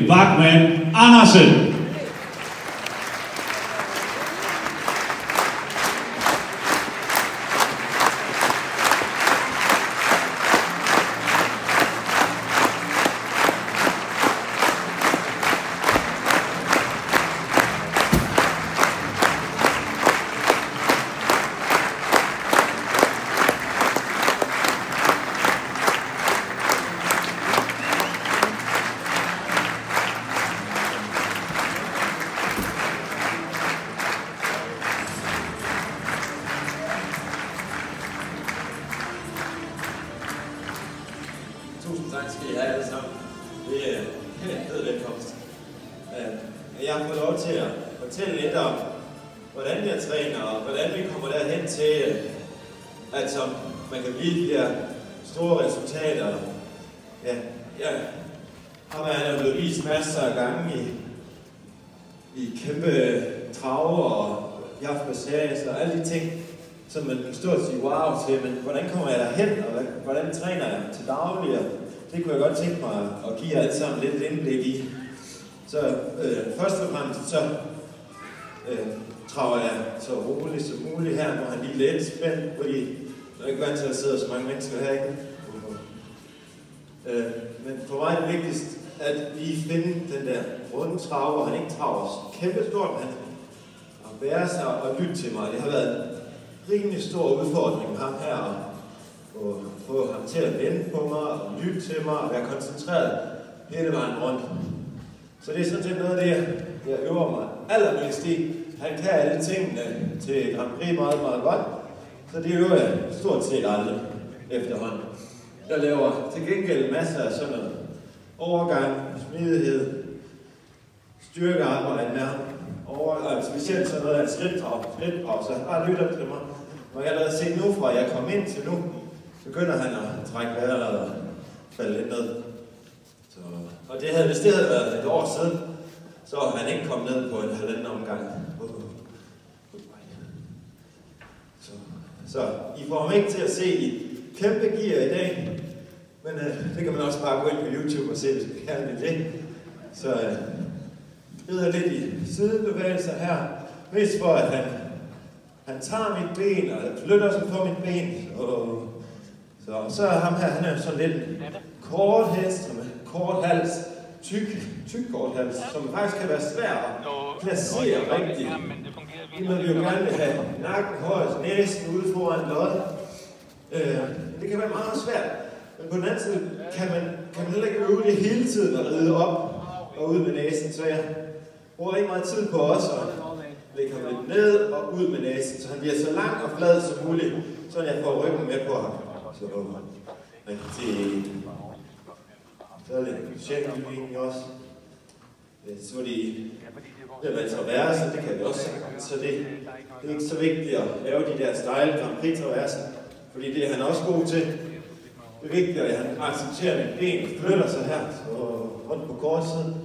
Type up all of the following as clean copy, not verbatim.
Mikkel Bachmann Andersen. Tusind tak skal I have alle sammen. Det er en fed velkomst. Jeg har fået lov til at fortælle lidt om, hvordan jeg træner, og hvordan vi kommer derhen til, at som man kan blive de her store resultater. Ja, han er blevet vist masser af gange i kæmpe trave og jaffassage og alle de ting, som man kan stå og sige wow til, men hvordan kommer jeg derhen, og hvordan træner jeg til daglig? Det kunne jeg godt tænke mig at give jer alle sammen lidt indblik i. Så først og fremmest så traver jeg så roligt som muligt her, når han lige lidt spændt, fordi jeg er ikke vant til at sidde så mange mennesker her, ikke? Men for mig er det vigtigst at lige finde den der runde trave, hvor han ikke traver kæmpe stort, men at være sig og lytte til mig. Det har været en rimelig stor udfordring med ham her, at få ham til at vende på mig, og lytte til mig, og være koncentreret hele vejen rundt. Så det er sådan set noget af det, jeg øver mig allermest i. Han kan alle tingene til Grand Prix meget, meget godt, så det øver jeg stort set aldrig efterhånden. Jeg laver til gengæld masser af sådan noget overgang, smidighed, styrkearbejde med ham, specielt sådan noget af spritpause. Han bare lytter til mig. Når jeg allerede set nu fra jeg kom ind til nu, begynder han at trække vejret og falde lidt ned. Så, og hvis det havde været et år siden, så var han ikke kommet ned på en halvanden omgang. Så I får ham ikke til at se i kæmpe gear i dag, men det kan man også bare gå ind på YouTube og se, hvis man gerne vil det. Så rider lidt i sidebevægelser her, mest for at han tager mit ben og flytter sig på mit ben. Så er ham her, han er sådan lidt kort hest med kort hals, tyk kort hals, som faktisk kan være svær at placere rigtigt. Når vi jo gerne vil have nakken højst, næsen ude foran loddet. Det kan være meget svært, men på den anden side kan man heller ikke øve det hele tiden at ride op og ud med næsen, så jeg bruger ikke meget tid på os at lægge ham lidt ned og ud med næsen, så han bliver så lang og flad som muligt, så jeg får ryggen med på ham. Så er det sjældent også. Så det er traverser, det kan vi også sige. Så det er ikke så vigtigt at lave de der style Grand Prix traverser, fordi det er han også god til. Det er vigtigt, at han accepterer mit ben og flytter sig her, så rundt på kort side.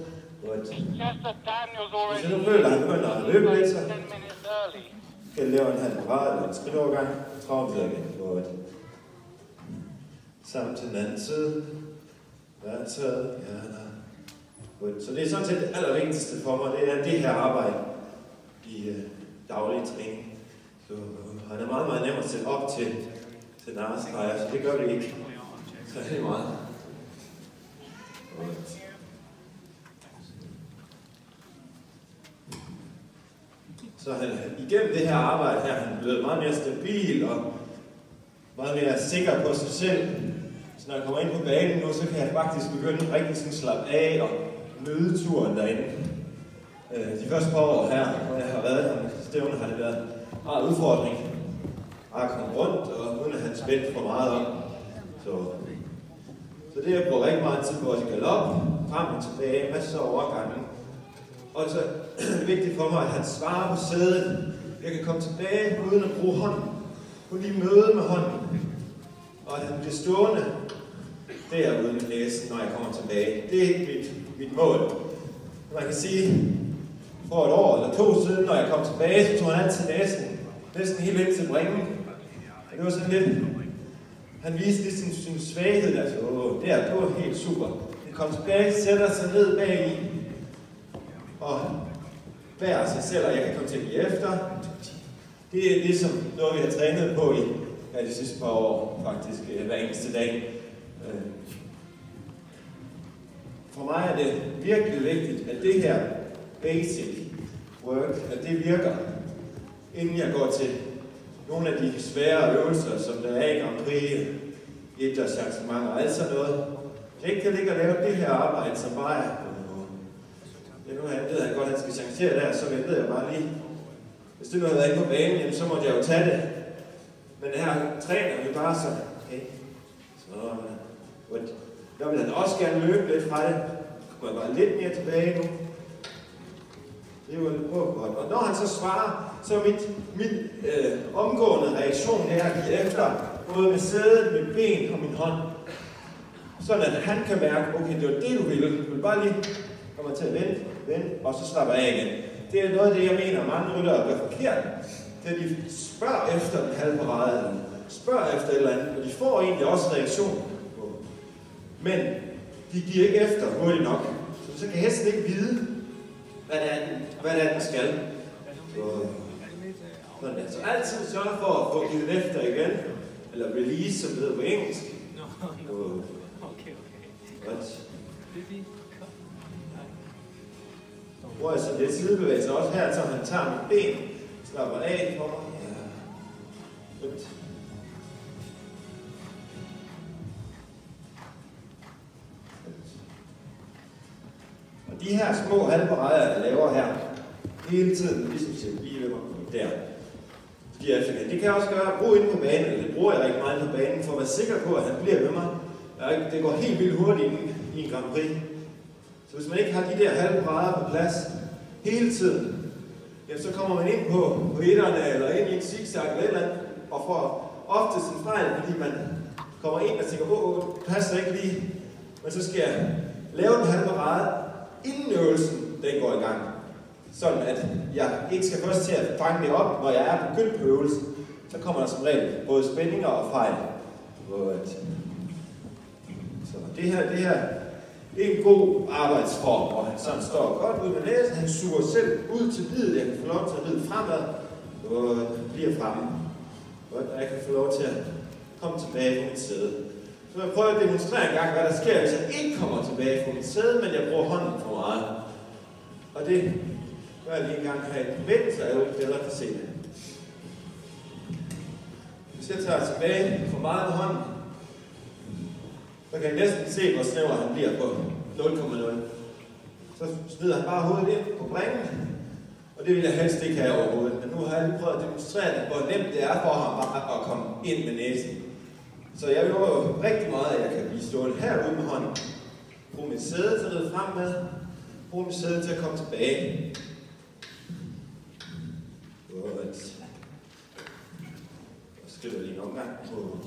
Hvis jeg nu føler, at han begynder at løbe lidt, så kan jeg lave en halv grad eller en skridtovergang, travlt igen. Sammen til den anden side. Værtaget, Så det er sådan set det allervigtigste for mig, det er det her arbejde i daglig træning. Så han er meget, meget nem at sætte op til narrestreger, så det gør det ikke så meget. Så han, igennem det her arbejde her, han er blevet meget mere stabil og meget mere sikker på sig selv. Så når jeg kommer ind på banen nu, så kan jeg faktisk begynde rigtig sådan slappe af og nyde turen derinde. De første par år her, hvor jeg har været her med stævne, har det været meget udfordring. Bare at komme rundt, og uden at have spændt for meget om. Så det jeg bruger rigtig meget tid på, at jeg galop, frem og tilbage, masser af overgange. Og så er det vigtigt for mig, at han svarer på sædet. Jeg kan komme tilbage uden at bruge hånden. Kun lige møde med hånden. Og at han bliver stående derude med næsen, når jeg kommer tilbage. Det er ikke mit mål. Man kan sige, for et år eller to siden, når jeg kom tilbage, så tog han altid næsten helt ind til bringen. Og det var sådan lidt, han viste lidt sin svaghed, altså, det var helt super. komme tilbage, sætter sig ned bag i, og bærer sig selv, og jeg kan komme til at give efter. Det er ligesom noget, vi har trænet på i de sidste par år, faktisk hver eneste dag. For mig er det virkelig vigtigt, at det her basic work, at det virker, inden jeg går til nogle af de svære øvelser, som der er i Grand Prix, idrætsarrangementer og alt sådan noget. Jeg ikke kan ligge og lave det her arbejde, som bare er nu ved jeg godt, at han skal chancere der, så ventede jeg bare lige. Hvis det nu havde været inde på banen, jamen, så måtte jeg jo tage det. Men her træner vi bare så, okay, så der vil han også gerne løbe lidt fra det. Så kommer jeg bare lidt mere tilbage nu. Det er jo lidt godt. Og når han så svarer, så er min omgående reaktion her at give efter, både med sædet, mit ben og min hånd. Sådan at han kan mærke, okay, det var det du ville. Du vil bare lige komme til at vente, og så slapper af igen. Det er noget af det, jeg mener, mange ryttere gør forkert. Det er, at de spørger efter en halv parade, eller spørger efter et eller andet, og de får egentlig også reaktion. Men de giver ikke efter hurtigt nok. Så kan hesten ikke vide, hvad det er, den skal. Så altid sørge for at få givet efter igen, eller release, som det hedder på engelsk. Hvor jeg så lidt sidebevægelser også her, så han tager mit ben, slapper af for mig. Ja. Og de her små halvparader, jeg laver her, hele tiden, ligesom siger, lige ved mig, der. Det kan jeg også gøre at bruge inde på banen, eller det bruger jeg rigtig meget på banen, for at være sikker på, at han bliver ved mig. Det går helt vildt hurtigt i en Grand Prix. Så hvis man ikke har de der halve grader på plads hele tiden, ja, så kommer man ind på etterne eller ind i en zigzag eller et eller andet, og får oftest en fejl, fordi man kommer ind og tænker, det passer ikke lige. Men så skal jeg lave den halve grad, inden øvelsen den går i gang. Sådan at jeg ikke skal først til at fange det op, når jeg er begyndt på øvelsen. Så kommer der som regel både spændinger og fejl. Så det her det er en god arbejdsform, hvor han sådan står godt ud med næsen. Han suger selv ud til lidet. Jeg kan få lov til at ride fremad og bliver fremme. Og jeg kan få lov til at komme tilbage på mit sæde. Så jeg prøver at demonstrere en gang, hvad der sker, hvis jeg ikke kommer tilbage på mit sæde, men jeg bruger hånden for meget. Og det gør jeg lige en gang her i bevægelse, så jeg jo bedre kan se det. Hvis jeg tager tilbage for meget med hånden, så kan jeg næsten se, hvor snæver han bliver på 0,0. Så smider han bare hovedet ind på bringen, og det vil jeg helst ikke have overhovedet. Men nu har jeg lige prøvet at demonstrere, hvor nemt det er for ham bare at komme ind med næsen. Så jeg øver jo rigtig meget, at jeg kan blive stående herude med hånden. Brug mit sæde til at ride frem med. Brug mit sæde til at komme tilbage. Godt. Og skriver lige en omgang på.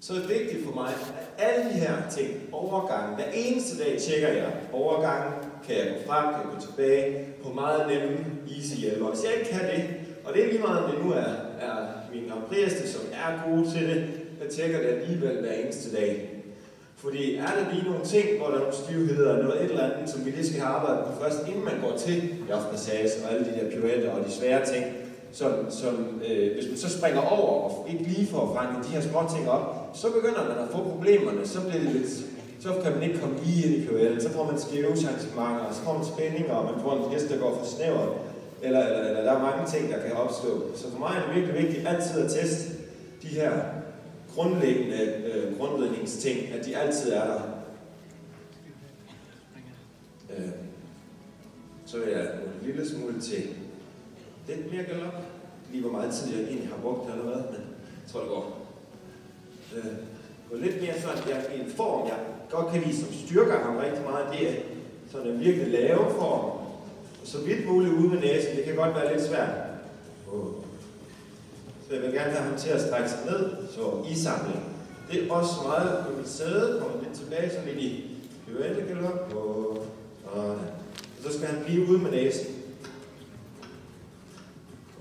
Så er det vigtigt for mig, at alle de her ting, overgangen, hver eneste dag tjekker jeg overgangen, kan jeg gå frem, kan jeg gå tilbage, på meget nemme, easy hjælper. Hvis jeg ikke kan det, og det er lige meget, om det nu er mine Grand Prix'er, som er gode til det, jeg tjekker det alligevel hver eneste dag. Fordi er der lige nogle ting, hvor der er nogle stivheder, eller noget et eller andet, som vi lige skal have arbejdet på først, inden man går til jaftpassage og alle de der pirouetter og de svære ting, hvis man så springer over og ikke lige får fanget de her små ting op, så begynder man at få problemerne, så bliver det lidt, så kan man ikke komme lige ind i pirouetten, så får man skæve changementer, så får man spændinger, og man får en hest, der går for snævert, eller der er mange ting, der kan opstå. Så for mig er det virkelig vigtigt altid at teste de her grundlæggende grundledningsting, at de altid er der. Så vil jeg en lille smule til lidt mere galop. Lige hvor meget tid jeg egentlig har brugt allerede, men jeg tror det går. Gå lidt mere sådan, jeg er i en form, jeg godt kan lide, som styrker ham rigtig meget. Det er sådan en virkelig lave form. Og så vidt muligt ude med næsen, det kan godt være lidt svært. Så jeg vil gerne have ham til at strække sig ned, så isamling. Det er også meget på mit sæde, kommer lidt tilbage, så lidt i pirouettegalop, og så skal han blive ude med næsen.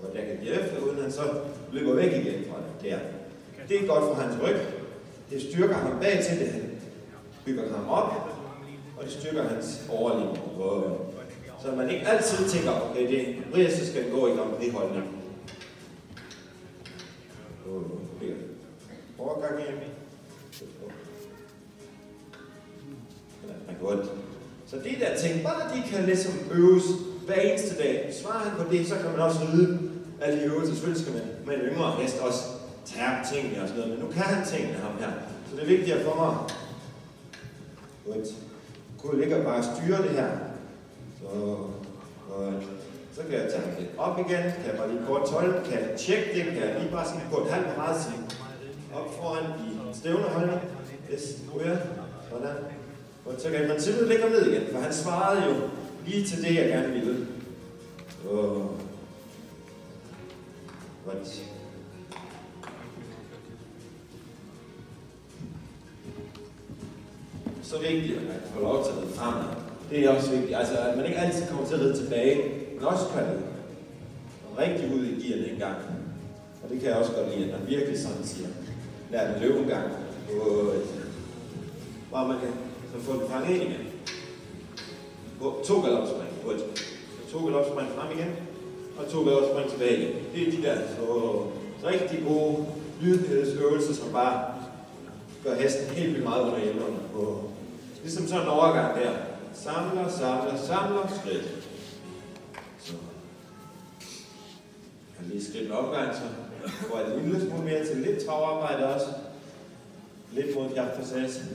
Og jeg kan give efter, uden han så løber væk igen fra det. Der. Det er godt for hans ryg. Det styrker ham bag til det. Han bygger ham op. og det styrker hans overligning. Så man ikke altid tænker, okay, det er så skal gå i Grand Prix-holdning. Overgang hjem. Så de der ting, bare de kan ligesom øves hver eneste dag. Svarer han på det, så kan man også ride alle de øvelser. Selvfølgelig skal man med en yngre hest også tage tingene og sådan noget, men nu kan han tingene ham her. Så det er vigtigt for mig. Godt. Kunne ligge og bare styre det her. Så kan jeg tage ham lidt op igen, kan jeg bare lige kort tolde, kan jeg tjekke det, kan jeg lige bare sige på et halvt grad sige op foran i stævneholdning. Yes, sådan. Og så kan jeg i princippet lægge ham ned igen, for han svarede jo lige til det, jeg gerne ville. Godt. Så vigtigt, at man får lov til at ride fremad. Det er også vigtigt, altså at man ikke altid kommer til at ride tilbage, men også kan ride rigtig ud i gearne en gang. Og det kan jeg også godt lide, at man virkelig sådan siger, lad den løbe en gang, hvor man kan så få den fanget ind igen. 2 galopspring, 2 galopspring frem igen, og 2 galopspring tilbage igen. Det er de der så rigtig gode lydhedsøvelser, som bare gør hesten helt vildt meget under hjælperne. Ligesom sådan en overgang der. Samler, skridt. Så kan lige skridt med opgang, så får jeg en lille smule mere til lidt travarbejde også. Lidt mod jagtpassage.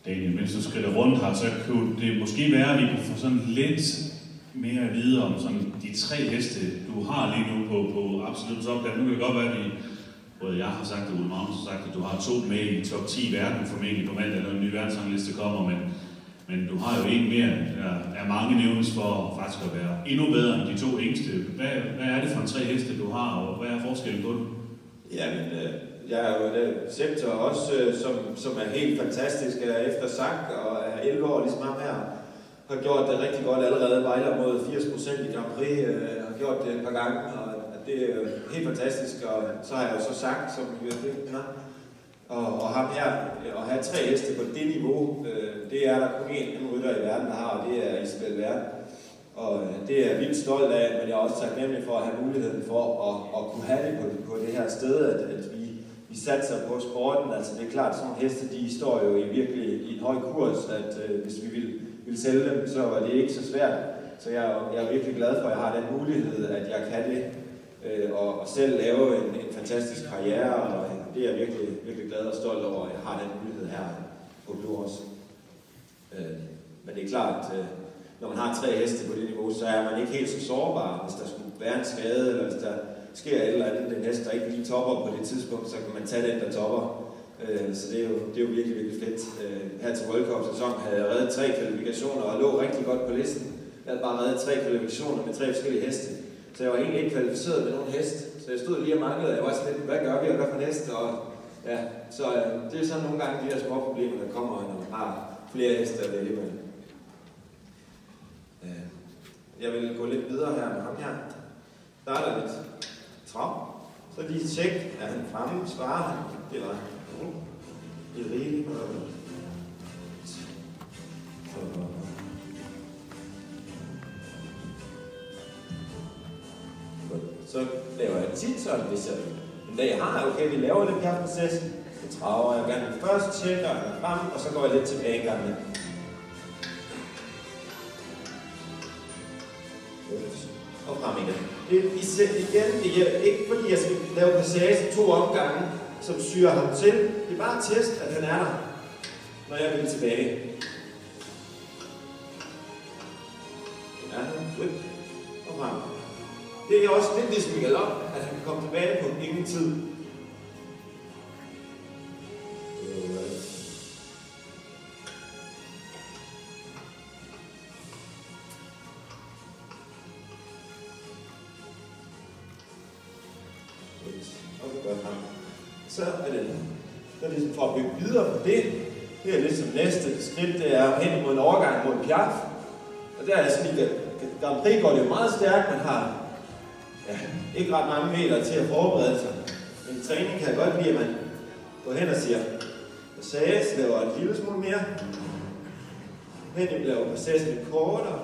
Daniel, mens du skrider rundt her, så kunne det måske være, at vi kunne få sådan lidt mere at vide om sådan de 3 heste, du har lige nu på absolut topland. Nu kan det godt være, at både jeg har sagt, og Ole Magnus har sagt, at du har 2 med i top 10 i verden formentlig på mandag, når en ny verdensrangliste kommer, men du har jo en mere, der er mange nævnes for faktisk at være endnu bedre end de 2 yngste. Hvad er det for en 3 heste, du har, og hvad er forskellen på dem? Jamen, jeg er jo en Septor også, som er helt fantastisk, er efter Sack og er 11 år ligesom ham her. Har gjort det rigtig godt allerede, vejler mod 80% i Grand Prix, har gjort det et par gange, og det er helt fantastisk. Og så har jeg jo så sagt, som vi ved, og ham her, at have 3 heste på det niveau, det er der kun én rytter i verden, der har, og det er Isabel Wert. Og det er jeg vildt stolt af, men jeg er også taknemmelig for at have muligheden for at kunne have det på det her sted, at vi satser på sporten. Altså det er klart, at sådan nogle heste, de står jo virkelig i en høj kurs, at hvis vi ville sælge dem, så var det ikke så svært. Så jeg er virkelig glad for, at jeg har den mulighed, at jeg kan det, og selv lave en fantastisk karriere, og det er jeg virkelig, virkelig glad og stolt over, at jeg har den mulighed her på Blue Horse. Men det er klart, at når man har 3 heste på det niveau, så er man ikke helt så sårbar. Hvis der skulle være en skade, eller hvis der sker et eller andet, den hest, der ikke lige topper på det tidspunkt, så kan man tage den, der topper. Så det er jo virkelig, virkelig fedt. Her til World Cup-sæson havde jeg reddet 3 kvalifikationer og lå rigtig godt på listen. Jeg havde bare reddet 3 kvalifikationer med 3 forskellige heste. Så jeg var egentlig ikke kvalificeret med nogen hest. Så jeg stod lige og manglede, jeg var sådan lidt, hvad gør vi, og hvad for en hest? Og ja, så det er sådan nogle gange de der små problemer, der kommer, når man har flere heste at vælge med. Jeg vil gå lidt videre her med ham her. Der er der lidt trav. Så lige tjek, er han fremme, svarer han. Det var det er rigeligt. Så laver jeg tit sådan, hvis jeg en dag har, okay, vi laver lidt jagtproces, så traver jeg gerne først, tjekker jeg frem, og så går jeg lidt tilbage en gang med. Og frem igen. Det hjælper ikke, fordi jeg skal lave passage 2 omgange, som syrer ham til. Det er bare at teste, at han er der, når jeg vil tilbage. Ja, og frem. Det er også lidt ligesom i galop, at han kan komme tilbage på ingen tid. Så er det ligesom for at bygge videre på det. Det er ligesom næste skridt, det er hen mod en overgang mod Piaf. Og der er sådan i Grand Prix går det jo meget stærkt, man har ikke ret mange meter til at forberede sig. Men i træning kan jeg godt lide, at man går hen og siger, Passage laver en lille smule mere. Henning laver passage lidt kortere.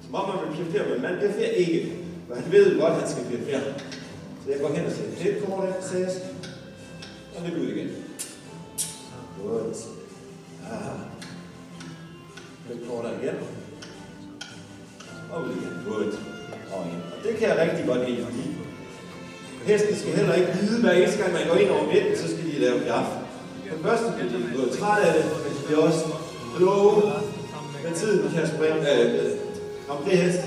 Som om man vil pirfere, men man pirferer ikke. For han ved godt, at han skal pirfere. Så jeg går hen og sætter lidt kortere passage. Og lidt ud igen. Godt. Lidt kortere igen. Og ud igen. Godt. Og igen. Og det kan jeg rigtig godt lide, fordi hesten skal heller ikke vide, hver eneste gang man går ind over midten, så skal de lave piaf. Den første bliver de både træt af det, men de bliver også kloge med tiden, de kan springe om det hest.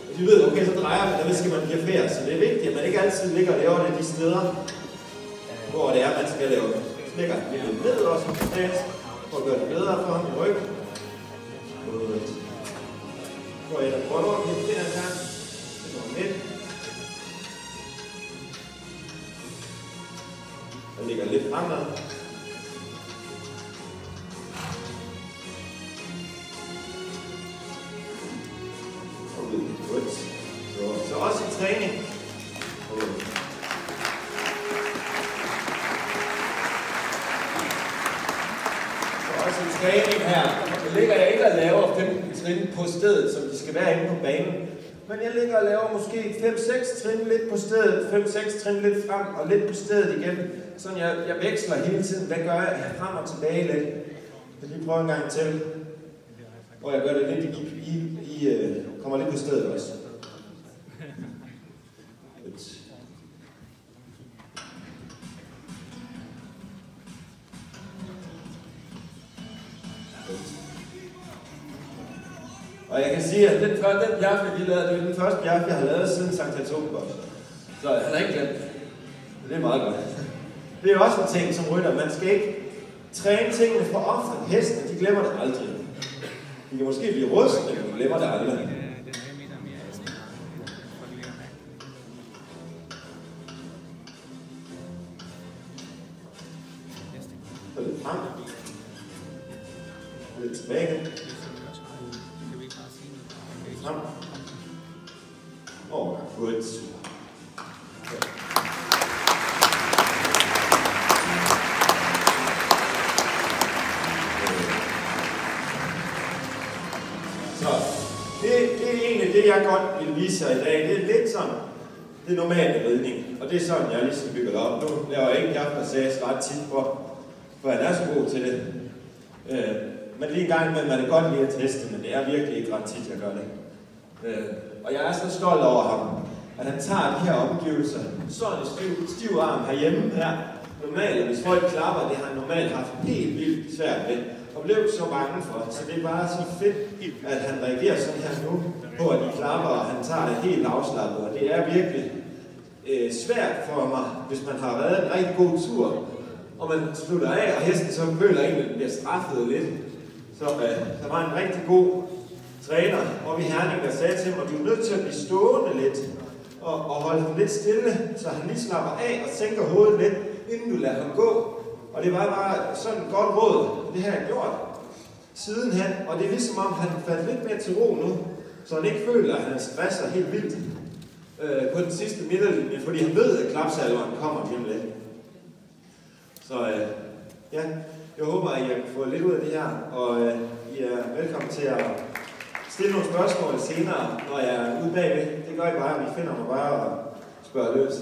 Og de ved, okay, så drejer man, og det skal man pirfere. Så det er vigtigt, at man ikke altid ligger og laver det de steder, hvor det er, man skal lave det. Så ligger lidt ned også på stats, for at gøre det bedre for ham i ryggen. Godt. Går ind og prøver at pirfere en gang. Det går midt. Og ligger lidt fremad. Så også i træning. Så også i træning her. Så ligger jeg ikke og laver 15 trin på stedet, som de skal være inde på banen. Men jeg ligger og laver måske 5-6 trin lidt på stedet, 5-6 trin lidt frem og lidt på stedet igen. Sådan jeg veksler hele tiden. Hvad gør jeg? Jeg frem og tilbage lidt. Jeg lige prøve en gang til. Og jeg gør det lidt kommer lidt på stedet også. Og jeg kan sige, at den bjerg, vi lavede, det er den første bjerg, jeg har lavet siden Sankt Hans Åbengods. Så han har ikke glemt det. Det er meget godt. Det er også en ting som rytter. Man skal ikke træne tingene for ofte. Hestene, de glemmer det aldrig. De kan måske blive rustne, men de glemmer det aldrig. Så lidt frem. Lidt tilbage. Frem. Godt. Så det er egentlig det, jeg godt vil vise jer i dag. Det er lidt sådan, det er normale ridning. Og det er sådan, jeg ligesom bygger det op. Nu laver jeg ikke piaf-passage ret tit, for han er så god til det. Men lige en gang imellem er det godt lige at teste, men det er virkelig ikke ret tit, jeg gør det. Og jeg er så stolt over ham, at han tager de her omgivelser. Sådan en stiv arm herhjemme her. Normalt, hvis folk klapper, det har han normalt haft helt vildt svært ved. Og blev så bange for. Så det er bare så fedt, at han reagerer sådan her nu på, at de klapper, og han tager det helt afslappet. Og det er virkelig svært for mig, hvis man har været en rigtig god tur, og man slutter af, og hesten så føler egentlig, at den bliver straffet lidt. Så der var en rigtig god træner oppe i Herning, der sagde til ham, at du er nødt til at blive stående lidt, og holde ham lidt stille, så han lige slapper af og sænker hovedet lidt, inden du lader ham gå. Og det var bare sådan et godt råd, og det har jeg gjort sidenhen, og det er ligesom om, han faldt lidt mere til ro nu, så han ikke føler, at han stresser helt vildt på den sidste midterlinje, fordi han ved, at klapsalveren kommer lige om lidt. Så ja, jeg håber, at I kan få lidt ud af det her, og I er velkommen til at stille nogle spørgsmål senere, når jeg er ude bagved. Det gør I bare, vi finder mig bare og spørger løs.